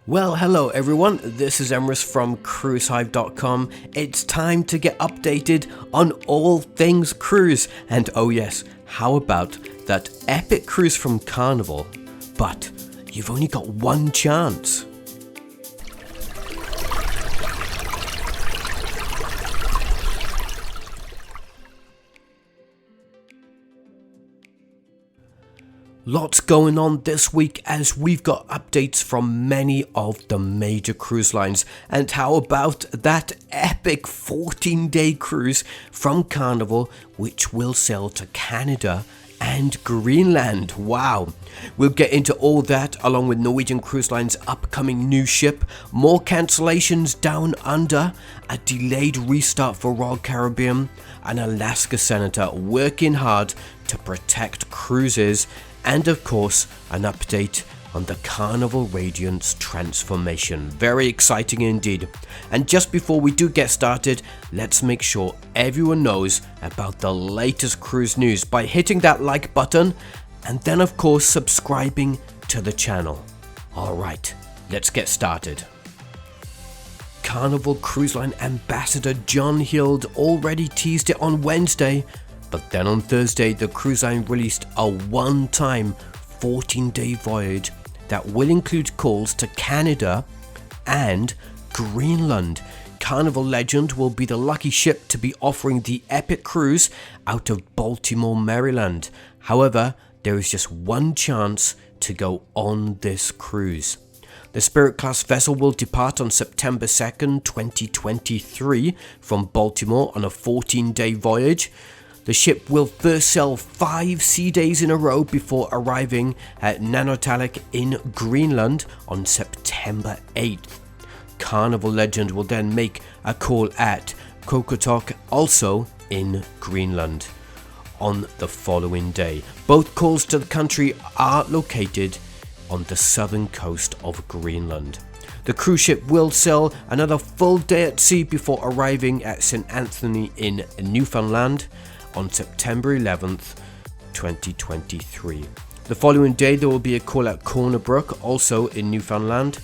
Well, hello everyone, this is Emrys from cruisehive.com. It's time to get updated on all things cruise. And oh yes, how about that epic cruise from Carnival? But you've only got one chance. Lots going on this week as we've got updates from many of the major cruise lines. And how about that epic 14-day cruise from Carnival, which will sail to Canada and Greenland? Wow. We'll get into all that along with Norwegian Cruise Line's upcoming new ship, more cancellations down under, a delayed restart for Royal Caribbean, an Alaska senator working hard to protect cruises, and of course, an update on the Carnival Radiance transformation. Very exciting indeed. And just before we do get started, let's make sure everyone knows about the latest cruise news by hitting that like button and then of course subscribing to the channel. Alright, let's get started. Carnival Cruise Line Ambassador John Hild already teased it on Wednesday. But then on Thursday, the cruise line released a one-time 14-day voyage that will include calls to Canada and Greenland. Carnival Legend will be the lucky ship to be offering the epic cruise out of Baltimore, Maryland. However, there is just one chance to go on this cruise. The Spirit class vessel will depart on September 2nd, 2023 from Baltimore on a 14-day voyage. The ship will first sail 5 sea days in a row before arriving at Nanortalik in Greenland on September 8th. Carnival Legend will then make a call at Kokotok, also in Greenland, on the following day. Both calls to the country are located on the southern coast of Greenland. The cruise ship will sail another full day at sea before arriving at St. Anthony in Newfoundland on September 11th, 2023. The following day there will be a call at Corner Brook, also in Newfoundland.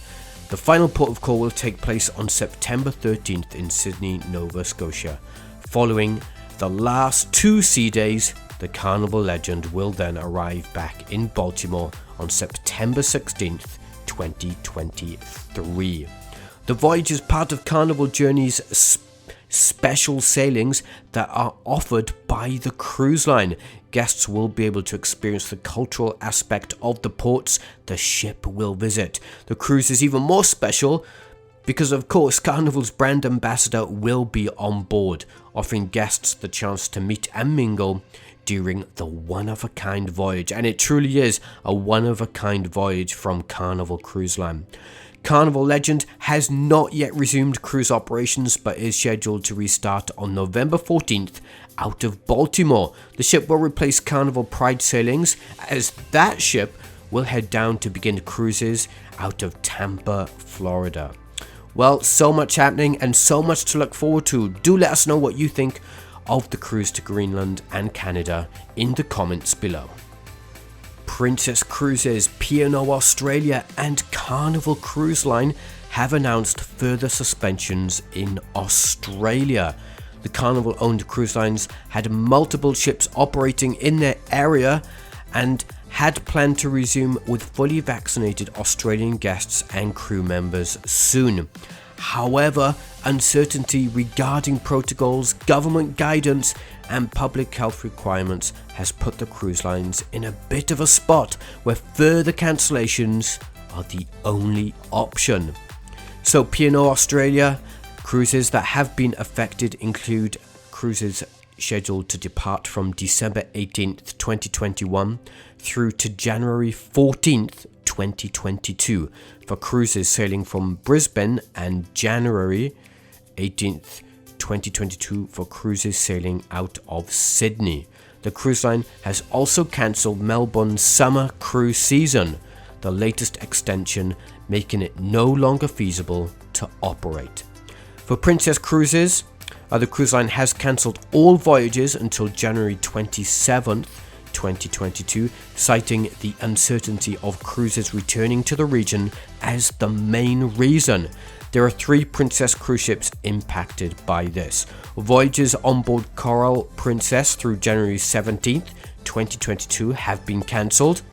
The final port of call will take place on September 13th in Sydney, Nova Scotia. Following the last 2 sea days, the Carnival Legend will then arrive back in Baltimore on September 16th, 2023. The voyage is part of Carnival Journey's special sailings that are offered by the cruise line. Guests will be able to experience the cultural aspect of the ports the ship will visit. The cruise is even more special because of course Carnival's brand ambassador will be on board, offering guests the chance to meet and mingle during the one-of-a-kind voyage. And it truly is a one-of-a-kind voyage from Carnival Cruise Line. Carnival Legend has not yet resumed cruise operations but is scheduled to restart on November 14th out of Baltimore. The ship will replace Carnival Pride sailings as that ship will head down to begin cruises out of Tampa, Florida. Well, so much happening and so much to look forward to. Do let us know what you think of the cruise to Greenland and Canada in the comments below. Princess Cruises, P&O Australia and Carnival Cruise Line have announced further suspensions in Australia. The Carnival-owned cruise lines had multiple ships operating in their area and had planned to resume with fully vaccinated Australian guests and crew members soon. However, uncertainty regarding protocols, government guidance and public health requirements has put the cruise lines in a bit of a spot where further cancellations are the only option. So P&O Australia cruises that have been affected include cruises scheduled to depart from December 18th, 2021 through to January 14th, 2022 for cruises sailing from Brisbane and January 18th, 2022 for cruises sailing out of Sydney. The cruise line has also cancelled Melbourne's summer cruise season, the latest extension making it no longer feasible to operate. For Princess Cruises, the cruise line has cancelled all voyages until January 27th, 2022, citing the uncertainty of cruises returning to the region as the main reason. There are 3 Princess cruise ships impacted by this. Voyages onboard Coral Princess through January 17th, 2022 have been cancelled,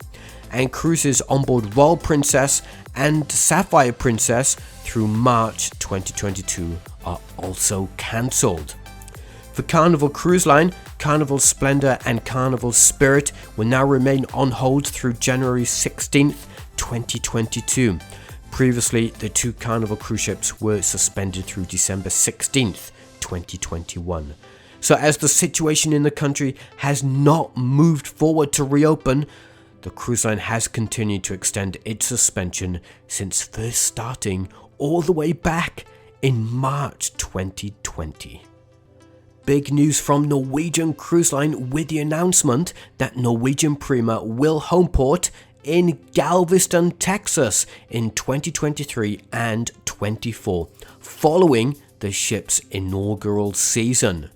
and cruises onboard Royal Princess and Sapphire Princess through March 2022 are also cancelled. For Carnival Cruise Line, Carnival Splendor and Carnival Spirit will now remain on hold through January 16th, 2022. Previously, the 2 Carnival cruise ships were suspended through December 16th, 2021. So as the situation in the country has not moved forward to reopen, the cruise line has continued to extend its suspension since first starting all the way back in March 2020. Big news from Norwegian Cruise Line with the announcement that Norwegian Prima will homeport in Galveston, Texas in 2023 and 24, following the ship's inaugural season.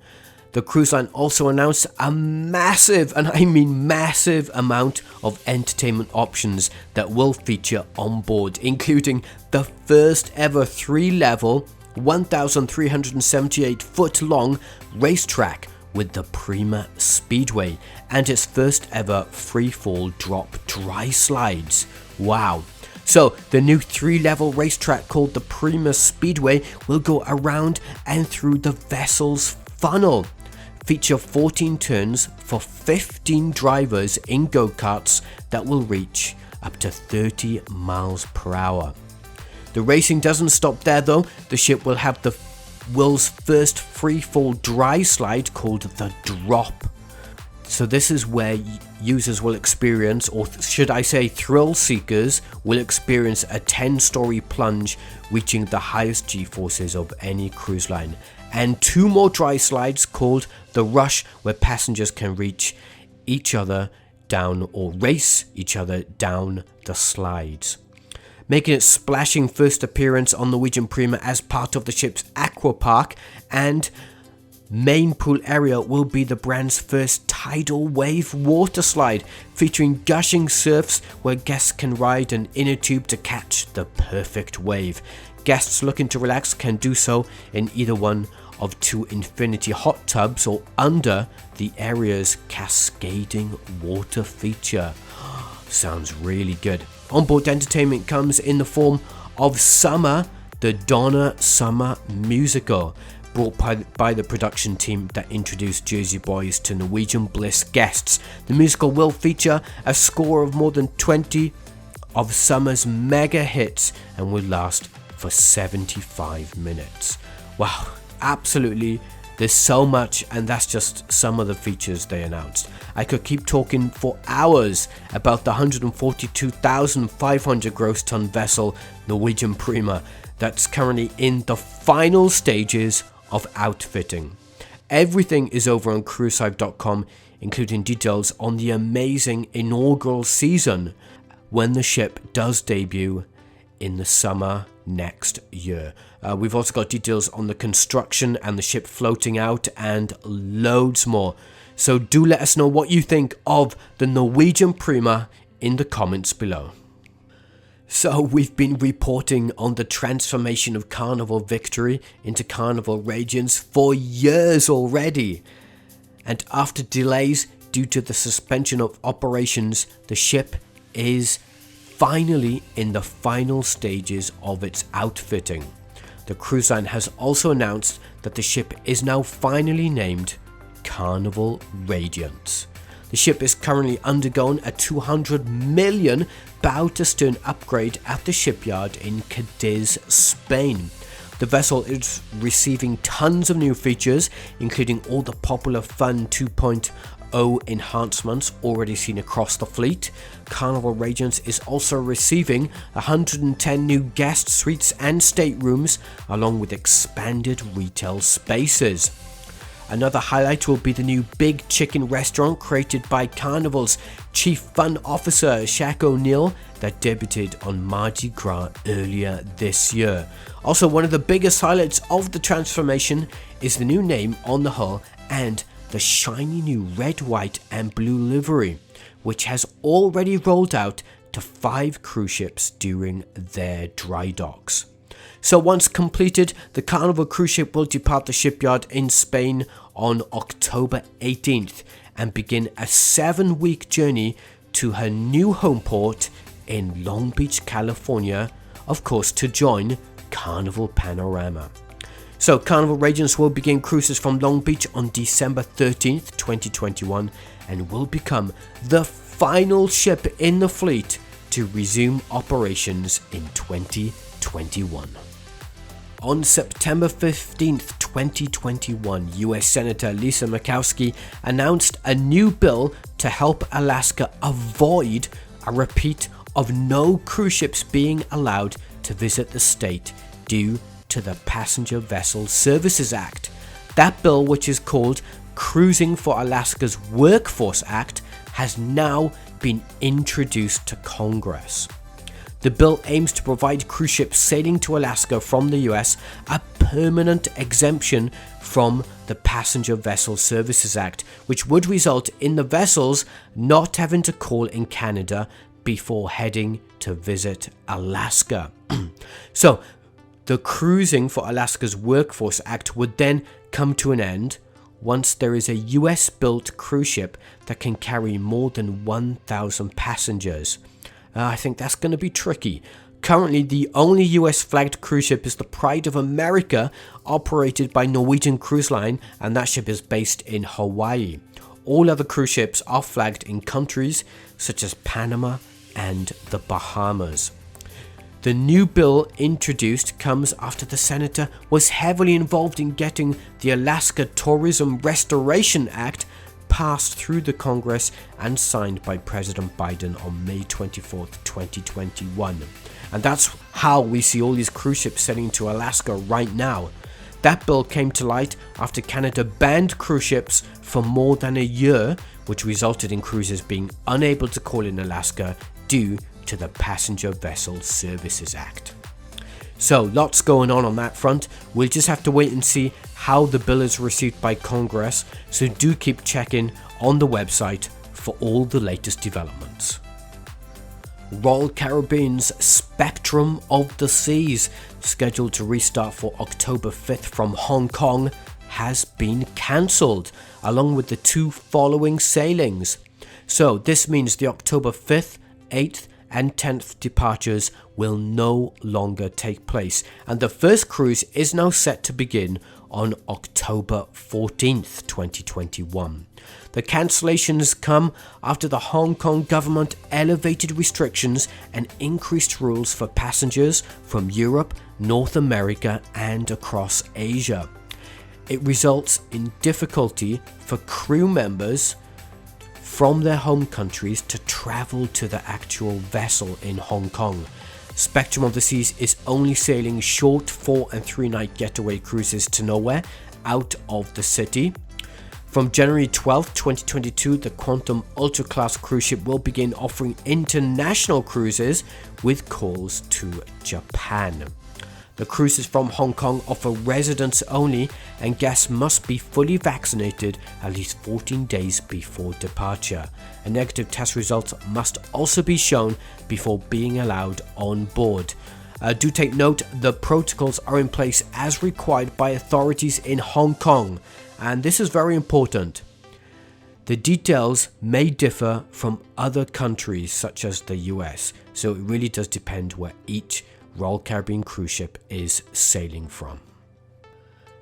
The cruise line also announced a massive, and I mean massive, amount of entertainment options that will feature on board, including the first ever 3-level, 1,378 foot long racetrack with the Prima Speedway and its first ever free-fall drop dry slides. Wow. So the new 3-level racetrack called the Prima Speedway will go around and through the vessel's funnel. Feature 14 turns for 15 drivers in go-karts that will reach up to 30 miles per hour. The racing doesn't stop there though. The ship will have the world's first free-fall dry slide called the Drop. So this is where users will experience, or should I say thrill seekers, will experience a 10-story plunge reaching the highest G-forces of any cruise line. And 2 more dry slides called the Rush, where passengers can reach each other down or race each other down the slides. Making its splashing first appearance on Norwegian Prima as part of the ship's aqua park and main pool area will be the brand's first tidal wave water slide, featuring gushing surfs where guests can ride an inner tube to catch the perfect wave. Guests looking to relax can do so in either one of 2 infinity hot tubs or under the area's cascading water feature. Sounds really good. Onboard entertainment comes in the form of Summer, the Donna Summer musical, brought by the production team that introduced Jersey Boys to Norwegian Bliss guests. The musical will feature a score of more than 20 of Summer's mega hits and will last for 75 minutes. Wow, absolutely. There's so much, and that's just some of the features they announced. I could keep talking for hours about the 142,500 gross ton vessel Norwegian Prima that's currently in the final stages of outfitting. Everything is over on cruisehive.com, including details on the amazing inaugural season when the ship does debut in the summer next year. We've also got details on the construction and the ship floating out and loads more. So do let us know what you think of the Norwegian Prima in the comments below. So we've been reporting on the transformation of Carnival Victory into Carnival Radiance for years already. And after delays due to the suspension of operations, the ship is finally in the final stages of its outfitting. The cruise line has also announced that the ship is now finally named Carnival Radiance. The ship is currently undergoing a 200 million bow-to-stern upgrade at the shipyard in Cadiz, Spain. The vessel is receiving tons of new features, including all the popular Fun 2.0 enhancements already seen across the fleet. Carnival Radiance is also receiving 110 new guest suites and staterooms, along with expanded retail spaces. Another highlight will be the new Big Chicken restaurant created by Carnival's Chief Fun Officer Shaq O'Neill that debuted on Mardi Gras earlier this year. Also, one of the biggest highlights of the transformation is the new name on the hull and the the shiny new red, white and blue livery, which has already rolled out to 5 cruise ships during their dry docks. So once completed, the Carnival cruise ship will depart the shipyard in Spain on October 18th and begin a 7-week journey to her new home port in Long Beach, California, of course to join Carnival Panorama. So Carnival Radiance will begin cruises from Long Beach on December 13th, 2021 and will become the final ship in the fleet to resume operations in 2021. On September 15th, 2021, US Senator Lisa Murkowski announced a new bill to help Alaska avoid a repeat of no cruise ships being allowed to visit the state due to the Passenger Vessel Services Act. That bill, which is called Cruising for Alaska's Workforce Act, has now been introduced to Congress. The bill aims to provide cruise ships sailing to Alaska from the US a permanent exemption from the Passenger Vessel Services Act, which would result in the vessels not having to call in Canada before heading to visit Alaska. So, the Cruising for Alaska's Workforce Act would then come to an end once there is a US-built cruise ship that can carry more than 1,000 passengers. I think that's going to be tricky. Currently, the only US-flagged cruise ship is the Pride of America, operated by Norwegian Cruise Line, and that ship is based in Hawaii. All other cruise ships are flagged in countries such as Panama and the Bahamas. The new bill introduced comes after the senator was heavily involved in getting the Alaska Tourism Restoration Act passed through the Congress and signed by President Biden on May 24th, 2021. And that's how we see all these cruise ships sailing to Alaska right now. That bill came to light after Canada banned cruise ships for more than a year, which resulted in cruisers being unable to call in Alaska due to the Passenger Vessel Services Act. So lots going on that front. We'll just have to wait and see how the bill is received by Congress, so do keep checking on the website for all the latest developments. Royal Caribbean's Spectrum of the Seas, scheduled to restart for October 5th from Hong Kong, has been cancelled, along with the 2 following sailings. So this means the October 5th, 8th and 10th departures will no longer take place, and the first cruise is now set to begin on October 14th, 2021. The cancellations come after the Hong Kong government elevated restrictions and increased rules for passengers from Europe, North America and across Asia. It results in difficulty for crew members from their home countries to travel to the actual vessel in Hong Kong. Spectrum of the Seas is only sailing short 4 and 3 night getaway cruises to nowhere out of the city. From January 12, 2022, the Quantum Ultra Class cruise ship will begin offering international cruises with calls to Japan. The cruises from Hong Kong offer residents only, and guests must be fully vaccinated at least 14 days before departure. A negative test result must also be shown before being allowed on board. Do take note, the protocols are in place as required by authorities in Hong Kong, and this is very important. The details may differ from other countries such as the US, so it really does depend where each Royal Caribbean cruise ship is sailing from.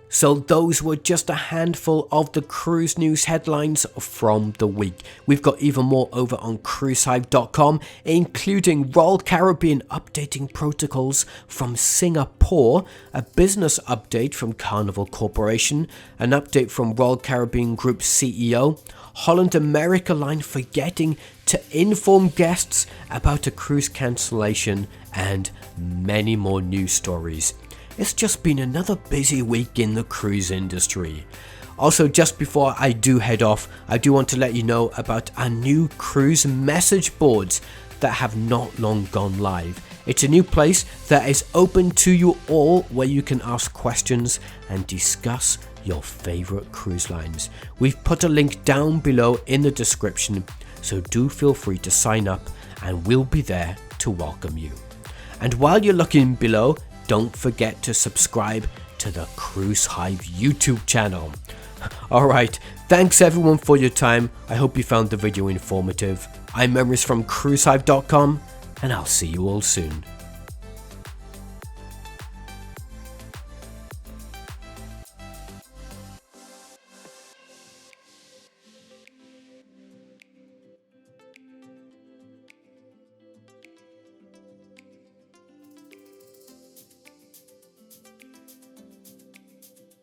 So those were just a handful of the cruise news headlines from the week. We've got even more over on cruisehive.com, including Royal Caribbean updating protocols from Singapore, a business update from Carnival Corporation, an update from Royal Caribbean Group CEO, Holland America Line forgetting to inform guests about a cruise cancellation, and many more news stories. It's just been another busy week in the cruise industry. Also, just before I do head off, I do want to let you know about our new cruise message boards that have not long gone live. It's a new place that is open to you all, where you can ask questions and discuss your favorite cruise lines. We've put a link down below in the description, so do feel free to sign up and we'll be there to welcome you. And while you're looking below, don't forget to subscribe to the Cruise Hive YouTube channel. Alright, thanks everyone for your time. I hope you found the video informative. I'm Memories from cruisehive.com, and I'll see you all soon.